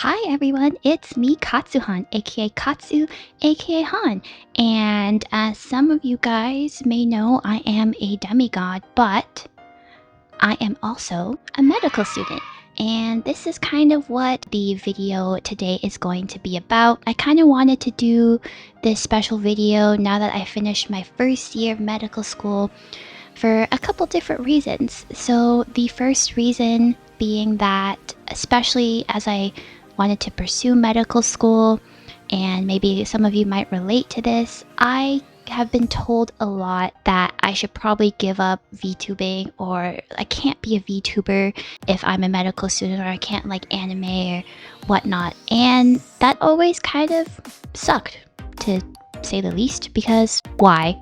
Hi everyone, it's me Katsuhan, aka Katsu, aka Han. And as some of you guys may know, I am a demigod, but I am also a medical student. And this is kind of what the video today is going to be about. I kind of wanted to do this special video now that I finished my first year of medical school for a couple different reasons. So the first reason being that, especially as I wanted to pursue medical school, and maybe some of you might relate to this, I have been told a lot that I should probably give up VTubing, or I can't be a VTuber if I'm a medical student, or I can't like anime or whatnot. And that always kind of sucked, to say the least, because why?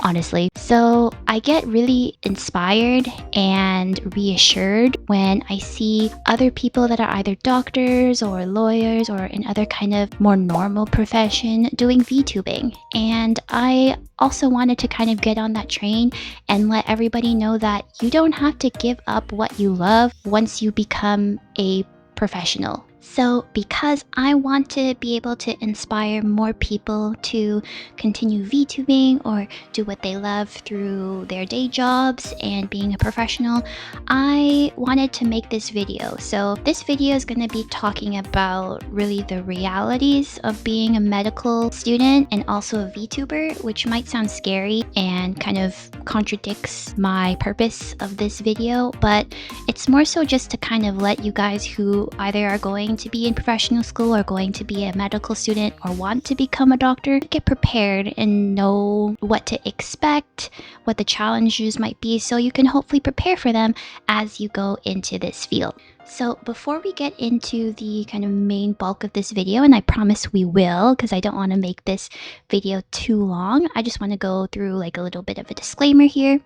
Honestly. So I get really inspired and reassured when I see other people that are either doctors or lawyers or in other kind of more normal profession doing VTubing. And I also wanted to kind of get on that train and let everybody know that you don't have to give up what you love once you become a professional. So because I want to be able to inspire more people to continue VTubing or do what they love through their day jobs and being a professional, I wanted to make this video. So this video is going to be talking about really the realities of being a medical student and also a VTuber, which might sound scary and kind of contradicts my purpose of this video, but it's more so just to kind of let you guys who either are going to be in professional school or going to be a medical student or want to become a doctor get prepared and know what to expect, what the challenges might be, so you can hopefully prepare for them as you go into this field. So before we get into the kind of main bulk of this video, and I promise we will because I don't want to make this video too long, I just want to go through like a little bit of a disclaimer here.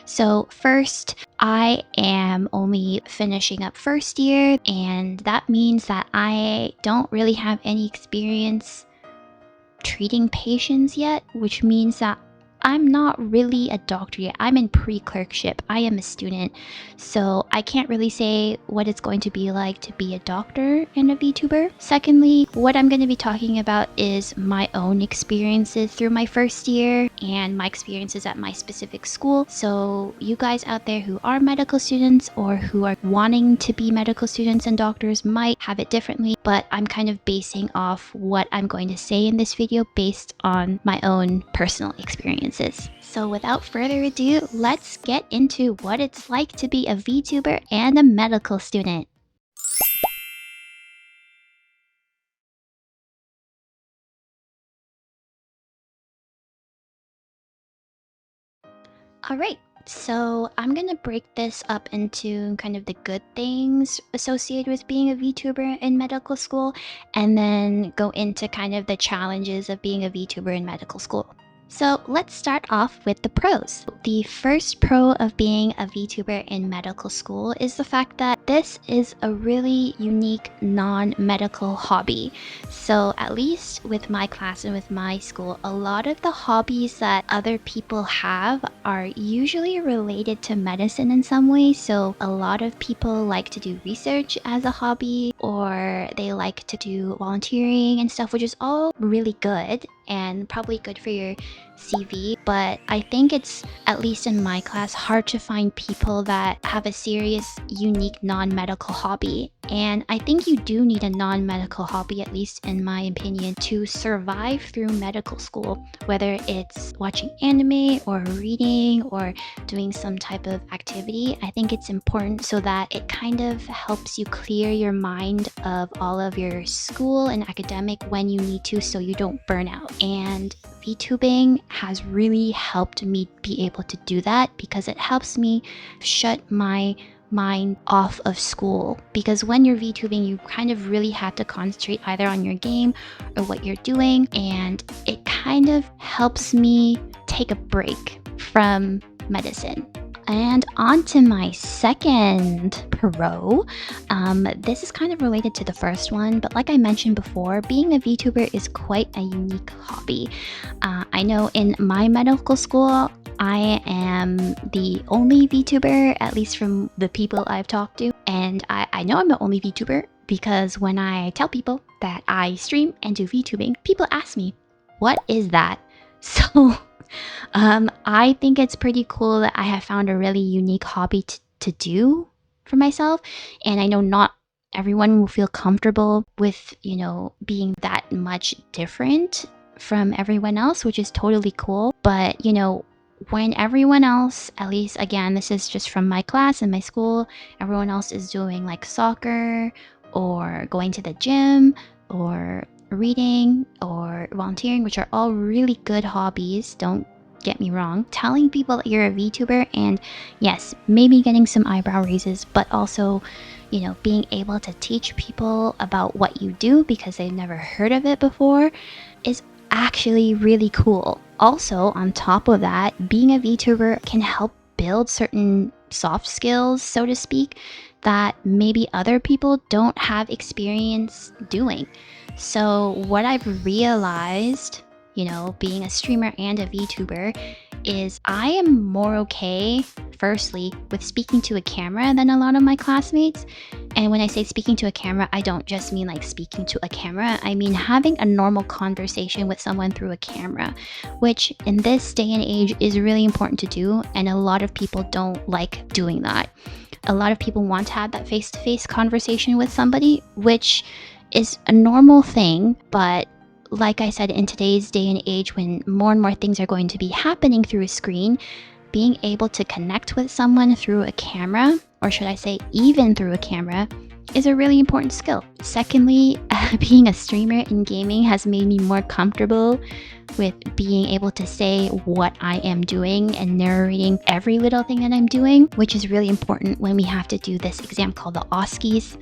So first, I am only finishing up first year, and that means that I don't really have any experience treating patients yet, which means that I'm not really a doctor yet. I'm in pre-clerkship. I am a student, so I can't really say what it's going to be like to be a doctor and a VTuber. Secondly, what I'm going to be talking about is my own experiences through my first year and my experiences at my specific school. So you guys out there who are medical students or who are wanting to be medical students and doctors might have it differently, but I'm kind of basing off what I'm going to say in this video based on my own personal experiences. So without further ado, let's get into what it's like to be a VTuber and a medical student. Alright, so I'm gonna break this up into kind of the good things associated with being a VTuber in medical school, and then go into kind of the challenges of being a VTuber in medical school. So let's start off with the pros. The first pro of being a VTuber in medical school is the fact that this is a really unique non-medical hobby. So at least with my class and with my school, a lot of the hobbies that other people have are usually related to medicine in some way. So a lot of people like to do research as a hobby, or they like to do volunteering and stuff, which is all really good and probably good for your CV, but I think it's, at least in my class, hard to find people that have a serious, unique, non-medical hobby. And I think you do need a non-medical hobby, at least in my opinion, to survive through medical school, whether it's watching anime or reading or doing some type of activity. I think it's important so that it kind of helps you clear your mind of all of your school and academic when you need to, so you don't burn out. And VTubing has really helped me be able to do that because it helps me shut my mind off of school, because when you're VTubing you kind of really have to concentrate either on your game or what you're doing, and it kind of helps me take a break from medicine. And on to my second pro. This is kind of related to the first one, but like I mentioned before, being a VTuber is quite a unique hobby. I know in my medical school, I am the only VTuber, at least from the people I've talked to. And I know I'm the only VTuber because when I tell people that I stream and do VTubing, people ask me, what is that? So I think it's pretty cool that I have found a really unique hobby to do for myself. And I know not everyone will feel comfortable with, being that much different from everyone else, which is totally cool. But, when everyone else, at least again, this is just from my class and my school, everyone else is doing like soccer or going to the gym or reading or volunteering, which are all really good hobbies. Don't get me wrong. Telling people that you're a VTuber and yes, maybe getting some eyebrow raises, but also, being able to teach people about what you do because they've never heard of it before is actually really cool. Also, on top of that, being a VTuber can help build certain soft skills, so to speak, that maybe other people don't have experience doing. So, what I've realized, being a streamer and a VTuber, is I am more okay, firstly, with speaking to a camera than a lot of my classmates. And when I say speaking to a camera, I don't just mean like speaking to a camera. I mean having a normal conversation with someone through a camera, which in this day and age is really important to do. And a lot of people don't like doing that. A lot of people want to have that face-to-face conversation with somebody, which is a normal thing. But like I said, in today's day and age, when more and more things are going to be happening through a screen, being able to connect with someone through a camera, or should I say even through a camera, is a really important skill. Secondly, being a streamer in gaming has made me more comfortable with being able to say what I am doing and narrating every little thing that I'm doing, which is really important when we have to do this exam called the OSCEs.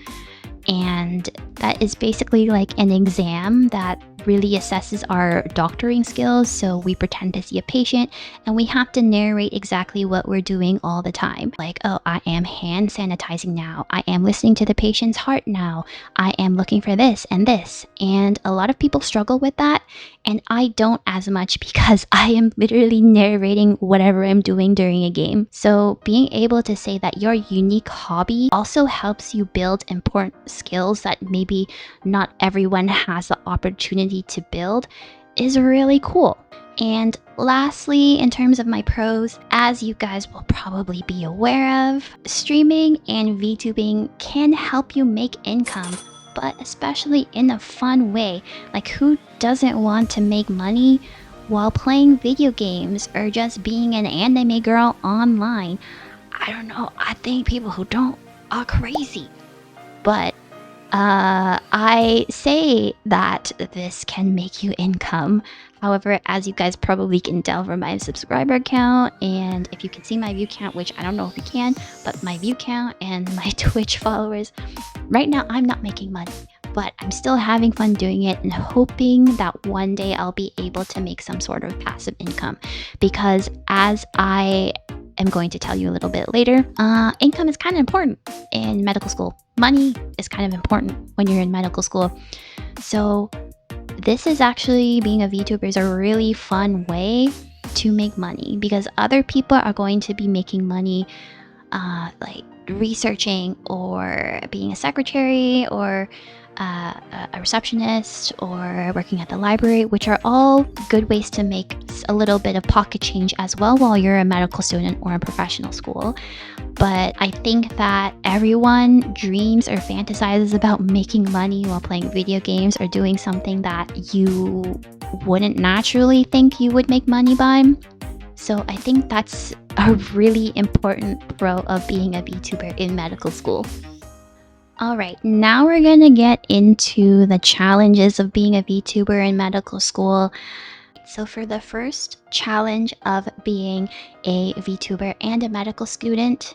And that is basically like an exam that really assesses our doctoring skills. So we pretend to see a patient and we have to narrate exactly what we're doing all the time. Like, oh, I am hand sanitizing now. I am listening to the patient's heart now. I am looking for this and this. And a lot of people struggle with that. And I don't as much because I am literally narrating whatever I'm doing during a game. So being able to say that your unique hobby also helps you build important skills that maybe not everyone has the opportunity to build is really cool. And lastly, in terms of my pros, as you guys will probably be aware of, streaming and VTubing can help you make income, but especially in a fun way. Like, who doesn't want to make money while playing video games or just being an anime girl online? I don't know, I think people who don't are crazy. But I say that this can make you income. However, as you guys probably can tell from my subscriber count, and if you can see my view count, which I don't know if you can, but my view count and my Twitch followers, right now I'm not making money. But I'm still having fun doing it and hoping that one day I'll be able to make some sort of passive income. Because as I am going to tell you a little bit later, income is kind of important in medical school. Money is kind of important when you're in medical school. So this is actually, being a VTuber is a really fun way to make money because other people are going to be making money like researching or being a secretary or a receptionist or working at the library, which are all good ways to make a little bit of pocket change as well while you're a medical student or in professional school. But I think that everyone dreams or fantasizes about making money while playing video games or doing something that you wouldn't naturally think you would make money by. So I think that's a really important pro of being a VTuber in medical school. Alright, now we're gonna get into the challenges of being a VTuber in medical school. So for the first challenge of being a VTuber and a medical student,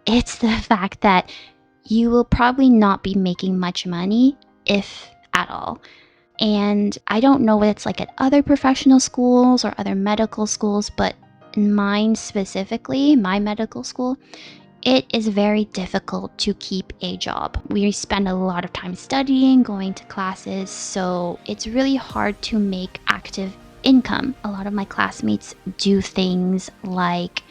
it's the fact that you will probably not be making much money, if at all. And I don't know what it's like at other professional schools or other medical schools, but in mine specifically, my medical school, it is very difficult to keep a job. We spend a lot of time studying, going to classes, so it's really hard to make active income. A lot of my classmates do things like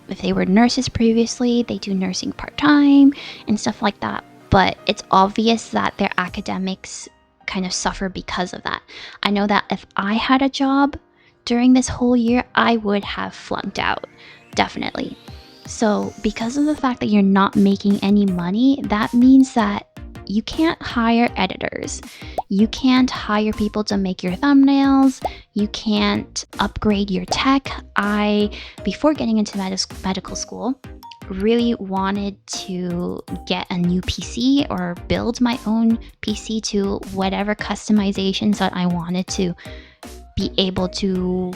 if they were nurses previously, they do nursing part-time and stuff like that. But it's obvious that their academics kind of suffer because of that. I know that if I had a job during this whole year, I would have flunked out, definitely. So because of the fact that you're not making any money, that means that you can't hire editors. You can't hire people to make your thumbnails. You can't upgrade your tech. Before getting into medical school, really wanted to get a new PC or build my own PC to whatever customizations that I wanted to be able to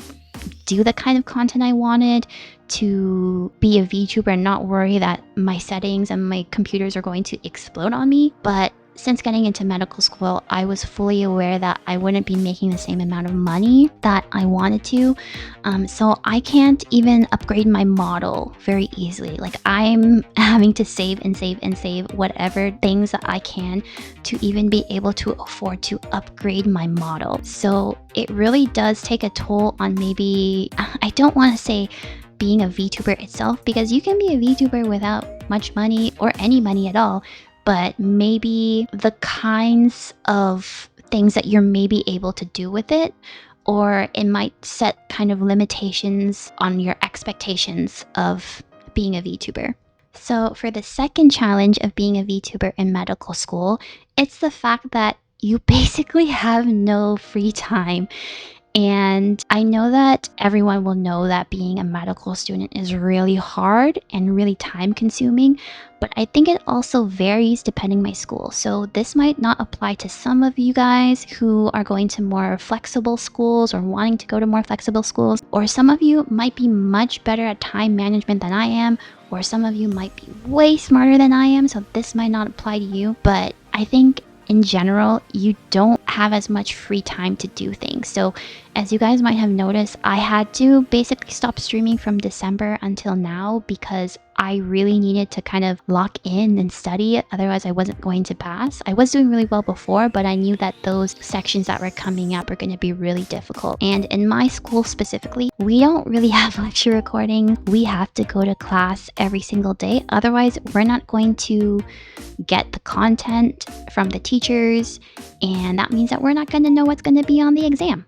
do the kind of content I wanted, to be a VTuber and not worry that my settings and my computers are going to explode on me. But since getting into medical school, I was fully aware that I wouldn't be making the same amount of money that I wanted to. So I can't even upgrade my model very easily. Like, I'm having to save and save and save whatever things that I can to even be able to afford to upgrade my model. So it really does take a toll on, maybe, I don't want to say being a VTuber itself, because you can be a VTuber without much money or any money at all, but maybe the kinds of things that you're maybe able to do with it, or it might set kind of limitations on your expectations of being a VTuber. So for the second challenge of being a VTuber in medical school, it's the fact that you basically have no free time. And I know that everyone will know that being a medical student is really hard and really time consuming, but I think it also varies depending my school. So this might not apply to some of you guys who are going to more flexible schools or wanting to go to more flexible schools, or some of you might be much better at time management than I am, or some of you might be way smarter than I am, so this might not apply to you. But I think in general, you don't have as much free time to do things. So as you guys might have noticed, I had to basically stop streaming from December until now because I really needed to kind of lock in and study, otherwise I wasn't going to pass. I was doing really well before, but I knew that those sections that were coming up are going to be really difficult. And in my school specifically, we don't really have lecture recording. We have to go to class every single day, otherwise we're not going to get the content from the teachers, and that means that we're not going to know what's going to be on the exam.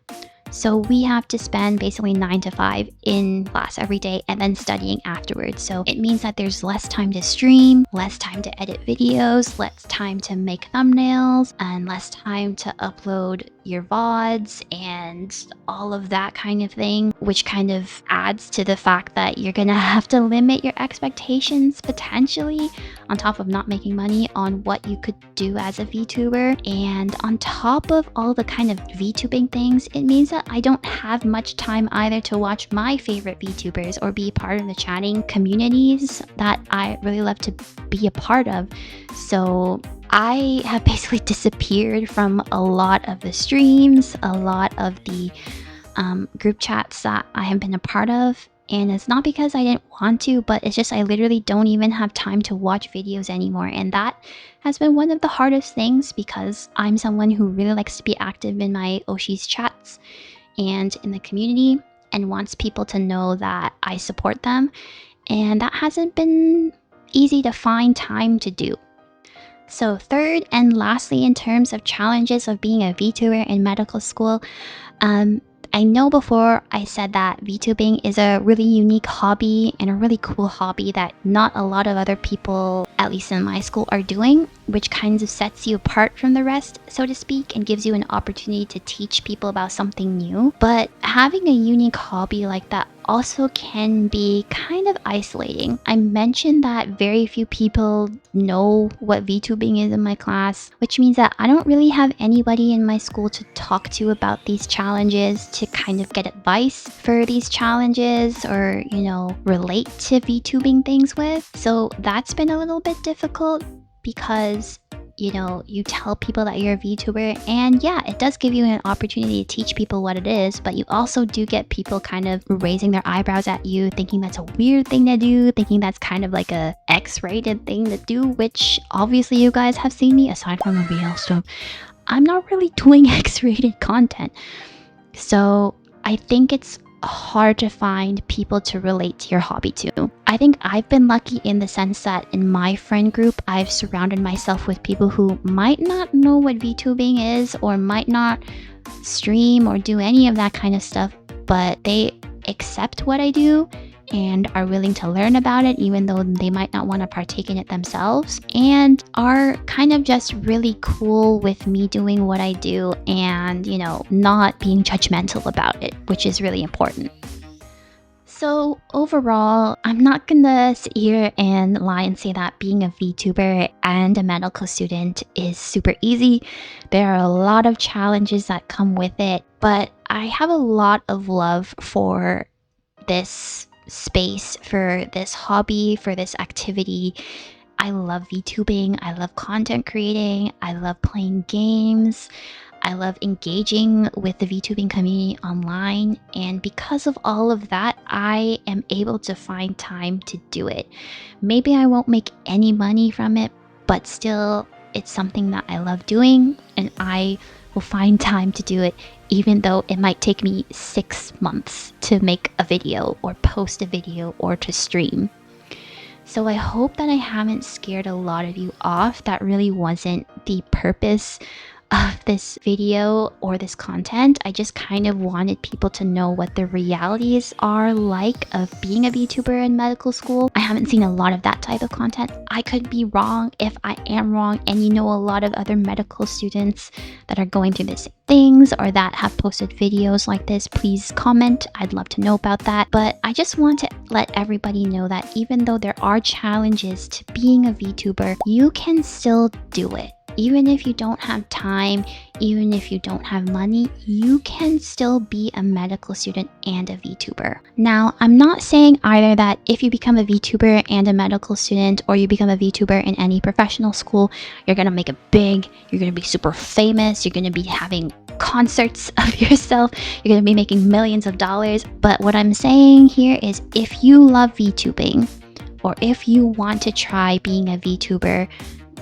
So we have to spend basically 9 to 5 in class every day and then studying afterwards. So it means that there's less time to stream, less time to edit videos, less time to make thumbnails, and less time to upload your VODs and all of that kind of thing, which kind of adds to the fact that you're gonna have to limit your expectations potentially, on top of not making money, on what you could do as a VTuber. And on top of all the kind of VTubing things, it means that I don't have much time either to watch my favorite VTubers or be part of the chatting communities that I really love to be a part of. So I have basically disappeared from a lot of the streams, a lot of the group chats that I have been a part of. And it's not because I didn't want to, but it's just I literally don't even have time to watch videos anymore. And that has been one of the hardest things, because I'm someone who really likes to be active in my Oshi's chats and in the community and wants people to know that I support them. And that hasn't been easy to find time to do. So third and lastly, in terms of challenges of being a VTuber in medical school, I know before I said that VTubing is a really unique hobby and a really cool hobby that not a lot of other people, at least in my school, are doing, which kind of sets you apart from the rest, so to speak, and gives you an opportunity to teach people about something new. But having a unique hobby like that also can be kind of isolating. I mentioned that very few people know what VTubing is in my class, which means that I don't really have anybody in my school to talk to about these challenges, to kind of get advice for these challenges, or, you know, relate to VTubing things with. So that's been a little bit difficult, because you know, you tell people that you're a VTuber, and yeah, it does give you an opportunity to teach people what it is, but you also do get people kind of raising their eyebrows at you, thinking that's a weird thing to do, thinking that's kind of like a X-rated thing to do, which obviously you guys have seen me, aside from the BL stuff, I'm not really doing X-rated content. So I think it's hard to find people to relate to your hobby to. I think I've been lucky in the sense that in my friend group, I've surrounded myself with people who might not know what VTubing is or might not stream or do any of that kind of stuff, but they accept what I do and are willing to learn about it even though they might not want to partake in it themselves, and are kind of just really cool with me doing what I do and, you know, not being judgmental about it, which is really important. So overall, I'm not gonna sit here and lie and say that being a VTuber and a medical student is super easy. There are a lot of challenges that come with it, but I have a lot of love for this space, for this hobby, for this activity. I love VTubing, I love content creating, I love playing games, I love engaging with the VTubing community online, and because of all of that, I am able to find time to do it. Maybe I won't make any money from it, but still, it's something that I love doing, and I will find time to do it, even though it might take me 6 months to make a video, or post a video, or to stream. So I hope that I haven't scared a lot of you off. That really wasn't the purpose of this video or this content. I just kind of wanted people to know what the realities are like of being a VTuber in medical school. I haven't seen a lot of that type of content. I could be wrong. If I am wrong and you know a lot of other medical students that are going through the same things or that have posted videos like this, please comment. I'd love to know about that. But I just want to let everybody know that even though there are challenges to being a VTuber, you can still do it. Even if you don't have time, even if you don't have money, you can still be a medical student and a VTuber. Now, I'm not saying either that if you become a VTuber and a medical student, or you become a VTuber in any professional school, you're gonna make it big, you're gonna be super famous, you're gonna be having concerts of yourself, you're gonna be making millions of dollars. But what I'm saying here is if you love VTubing, or if you want to try being a VTuber,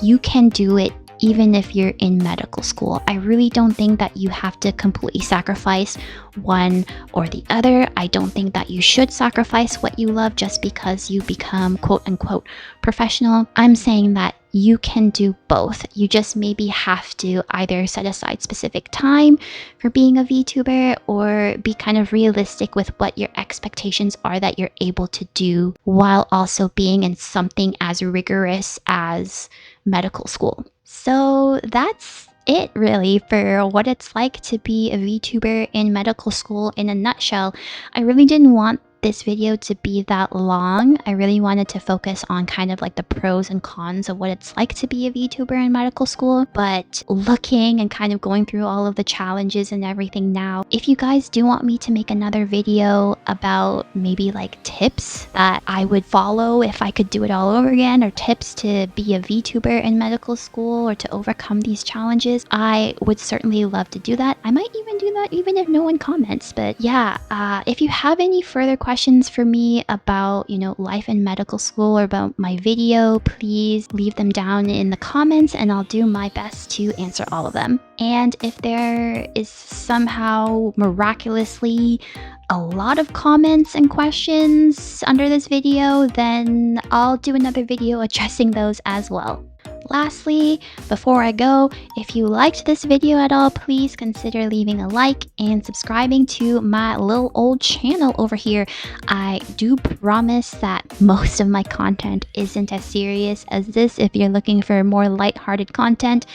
you can do it even if you're in medical school. I really don't think that you have to completely sacrifice one or the other. I don't think that you should sacrifice what you love just because you become quote unquote professional. I'm saying that you can do both. You just maybe have to either set aside specific time for being a VTuber or be kind of realistic with what your expectations are that you're able to do while also being in something as rigorous as medical school. So that's it really for what it's like to be a VTuber in medical school in a nutshell. I really didn't want this video to be that long. I really wanted to focus on kind of like the pros and cons of what it's like to be a VTuber in medical school, but looking and kind of going through all of the challenges and everything now, if you guys do want me to make another video about maybe like tips that I would follow if I could do it all over again, or tips to be a VTuber in medical school or to overcome these challenges, I would certainly love to do that. I might even do that even if no one comments. But yeah, if you have any further questions for me about, you know, life in medical school or about my video, please leave them down in the comments and I'll do my best to answer all of them. And if there is somehow miraculously a lot of comments and questions under this video, then I'll do another video addressing those as well. Lastly, before I go, if you liked this video at all, please consider leaving a like and subscribing to my little old channel over here. I do promise that most of my content isn't as serious as this if you're looking for more lighthearted content.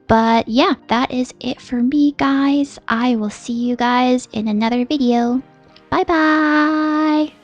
But yeah, that is it for me, guys. I will see you guys in another video. Bye bye!